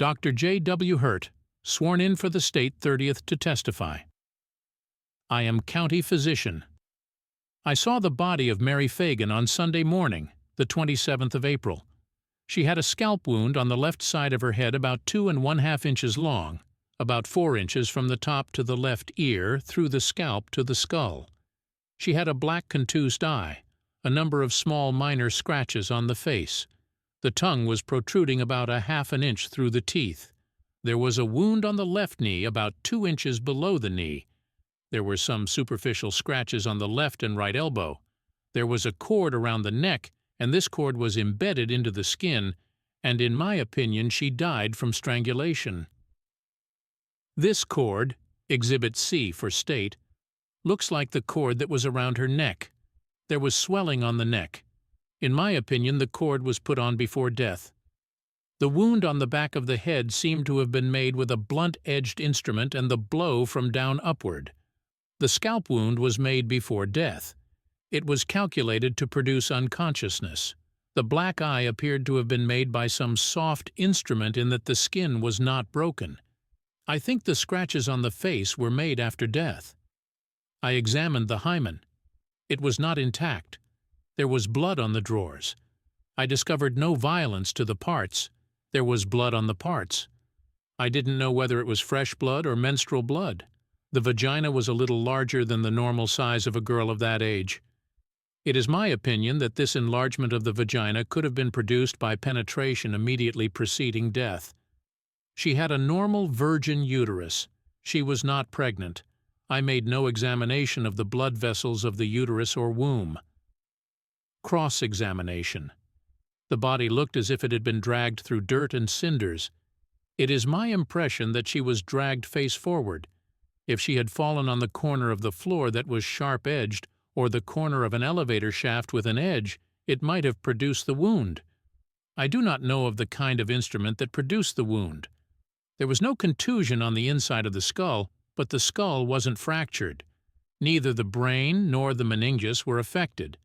Dr. J. W. Hurt, sworn in for the state 30th to testify. I am county physician. I saw the body of Mary Phagan on Sunday morning, the 27th of April. She had a scalp wound on the left side of her head about 2½ inches long, about 4 inches from the top to the left ear through the scalp to the skull. She had a black contused eye, a number of small minor scratches on the face. The tongue was protruding about ½ inch through the teeth. There was a wound on the left knee about 2 inches below the knee. There were some superficial scratches on the left and right elbow. There was a cord around the neck, and this cord was embedded into the skin, and in my opinion she died from strangulation. This cord, Exhibit C for state, looks like the cord that was around her neck. There was swelling on the neck. In my opinion, the cord was put on before death. The wound on the back of the head seemed to have been made with a blunt-edged instrument and the blow from down upward. The scalp wound was made before death. It was calculated to produce unconsciousness. The black eye appeared to have been made by some soft instrument in that the skin was not broken. I think the scratches on the face were made after death. I examined the hymen. It was not intact. There was blood on the drawers. I discovered no violence to the parts. There was blood on the parts. I didn't know whether it was fresh blood or menstrual blood. The vagina was a little larger than the normal size of a girl of that age. It is my opinion that this enlargement of the vagina could have been produced by penetration immediately preceding death. She had a normal virgin uterus. She was not pregnant. I made no examination of the blood vessels of the uterus or womb. Cross-examination. The body looked as if it had been dragged through dirt and cinders. It is my impression that she was dragged face forward. If she had fallen on the corner of the floor that was sharp-edged, or the corner of an elevator shaft with an edge, it might have produced the wound. I do not know of the kind of instrument that produced the wound. There was no contusion on the inside of the skull, but the skull wasn't fractured. Neither the brain nor the meninges were affected.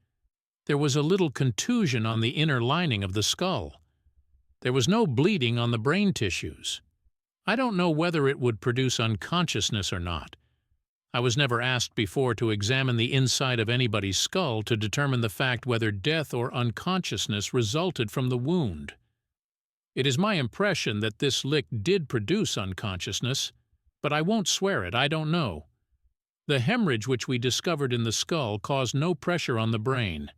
There was a little contusion on the inner lining of the skull. There was no bleeding on the brain tissues. I don't know whether it would produce unconsciousness or not. I was never asked before to examine the inside of anybody's skull to determine the fact whether death or unconsciousness resulted from the wound. It is my impression that this lick did produce unconsciousness, but I won't swear it, I don't know. The hemorrhage which we discovered in the skull caused no pressure on the brain.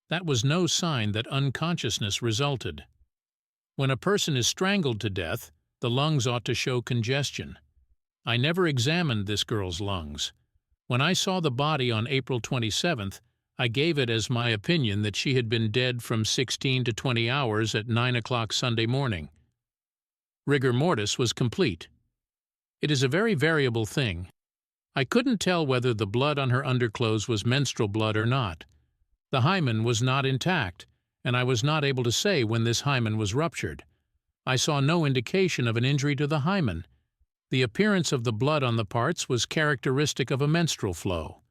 That was no sign that unconsciousness resulted. When a person is strangled to death, the lungs ought to show congestion. I never examined this girl's lungs. When I saw the body on April 27th, I gave it as my opinion that she had been dead from 16 to 20 hours at 9 o'clock Sunday morning. Rigor mortis was complete. It is a very variable thing. I couldn't tell whether the blood on her underclothes was menstrual blood or not. The hymen was not intact, and I was not able to say when this hymen was ruptured. I saw no indication of an injury to the hymen. The appearance of the blood on the parts was characteristic of a menstrual flow.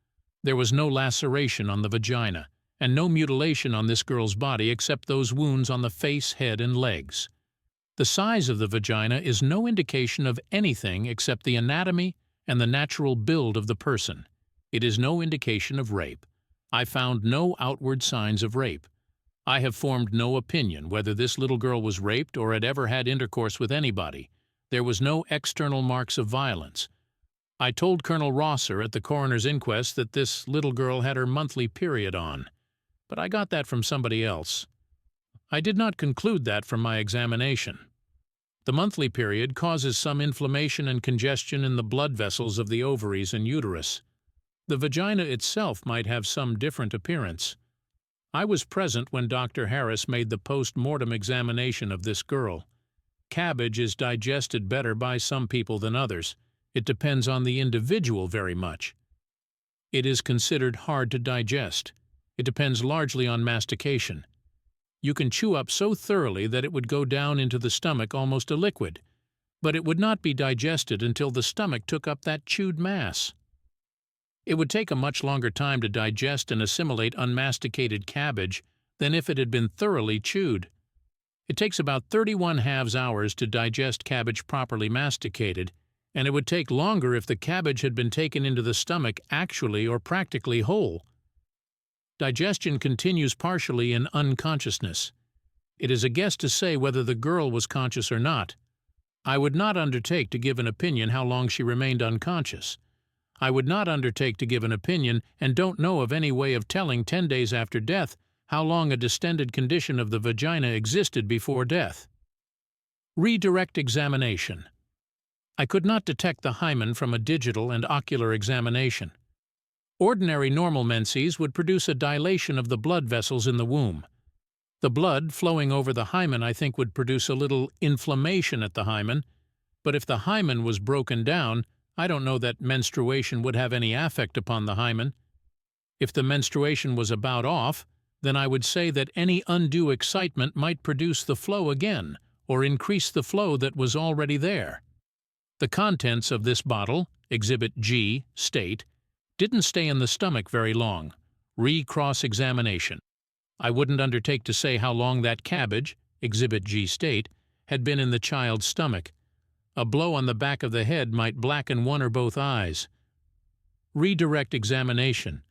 There was no laceration on the vagina, and no mutilation on this girl's body except those wounds on the face, head, and legs. The size of the vagina is no indication of anything except the anatomy and the natural build of the person. It is no indication of rape. I found no outward signs of rape. I have formed no opinion whether this little girl was raped or had ever had intercourse with anybody. There was no external marks of violence. I told Colonel Rosser at the coroner's inquest that this little girl had her monthly period on, but I got that from somebody else. I did not conclude that from my examination. The monthly period causes some inflammation and congestion in the blood vessels of the ovaries and uterus. The vagina itself might have some different appearance. I was present when Dr. Harris made the post-mortem examination of this girl. Cabbage is digested better by some people than others. It depends on the individual very much. It is considered hard to digest. It depends largely on mastication. You can chew up so thoroughly that it would go down into the stomach almost a liquid, but it would not be digested until the stomach took up that chewed mass. It would take a much longer time to digest and assimilate unmasticated cabbage than if it had been thoroughly chewed. It takes about 31½ hours to digest cabbage properly masticated, and it would take longer if the cabbage had been taken into the stomach actually or practically whole. Digestion continues partially in unconsciousness. It is a guess to say whether the girl was conscious or not. I would not undertake to give an opinion how long she remained unconscious. I would not undertake to give an opinion and don't know of any way of telling 10 days after death how long a distended condition of the vagina existed before death. Redirect examination. I could not detect the hymen from a digital and ocular examination. Ordinary normal menses would produce a dilation of the blood vessels in the womb. The blood flowing over the hymen I think would produce a little inflammation at the hymen, but if the hymen was broken down, I don't know that menstruation would have any affect upon the hymen. If the menstruation was about off, then I would say that any undue excitement might produce the flow again, or increase the flow that was already there. The contents of this bottle, Exhibit G, state, didn't stay in the stomach very long. Re-cross-examination. I wouldn't undertake to say how long that cabbage, Exhibit G state, had been in the child's stomach. A blow on the back of the head might blacken one or both eyes. Redirect examination.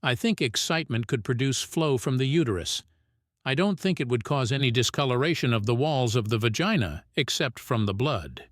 I think excitement could produce flow from the uterus. I don't think it would cause any discoloration of the walls of the vagina, except from the blood.